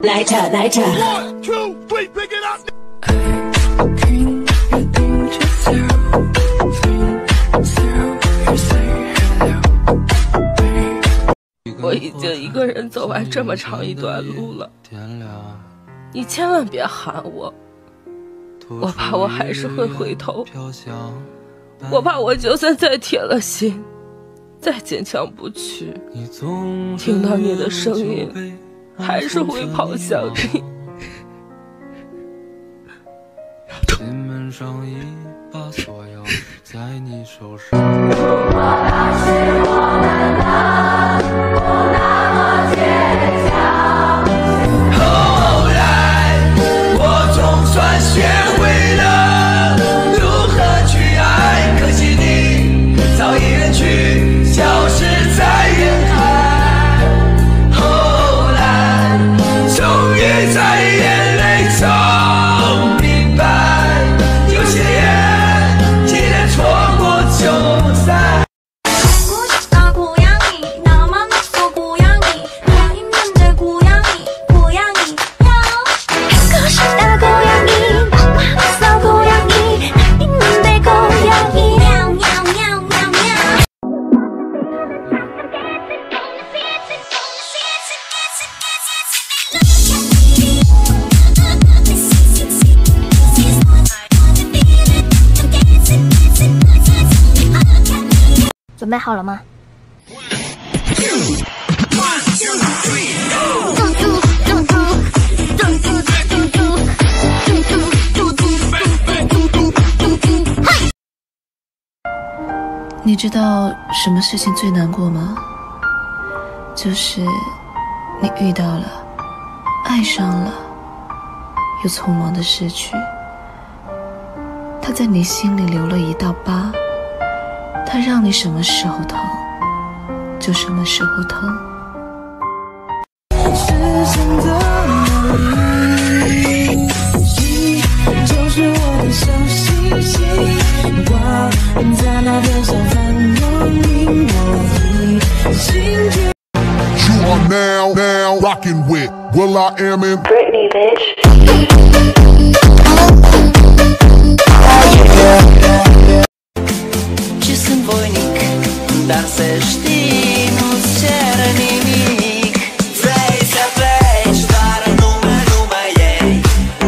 Lighter. 1, 2, 3, pick it up. 我已经一个人走完这么长一段路了，你千万别喊我，我怕我还是会回头，我怕我就算再铁了心，再坚强不屈，听到你的声音还是会跑向你。心门上一把锁钥匙在你手上。如果那是我们的，不那么倔强。后来我总算学会了如何去爱，可惜你早已远去，消失在人海。后来终于在眼泪中明白，有些人既然错过就不再。 准备好了吗？你知道什么事情最难过吗？就是你遇到了，爱上了，又匆忙的失去。它在你心里留了一道疤。 它让你什么时候疼，就什么时候疼。实现的美丽，就是我的小星星，挂在那天上繁荣你我心间。You are now rocking with will.i.am and Britney, bitch. Dar să știi, nu-ți cer nimic. Vrei să pleci, doar nume ei.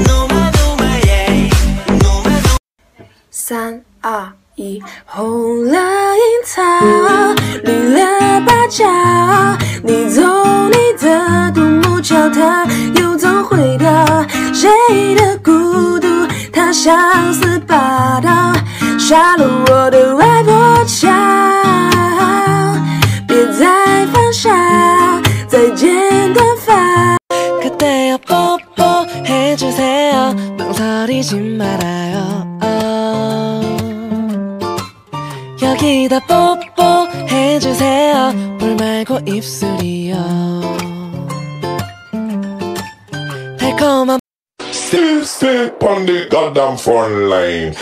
Nume ei. Nume 3、2、1，红了樱桃，绿了芭蕉。你走你的独木桥，他又走回到谁的孤独？他相思霸道，杀了我的外婆桥。 再见短发 그대여 뽀뽀 해주세요 망설이지 말아요 여기다 뽀뽀 해주세요 볼 말고 입술이요 달콤한 Still step on the goddamn phone line.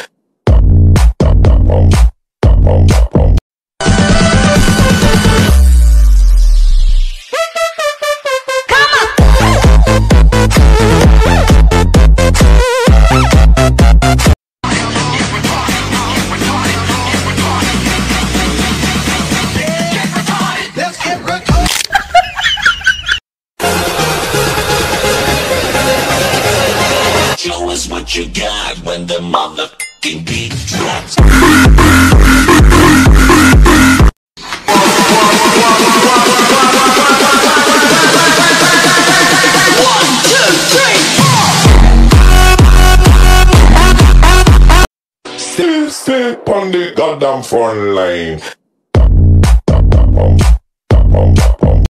Show us what you got when the motherfucking beat drops. One, two, three, four. Still step on the goddamn phone line.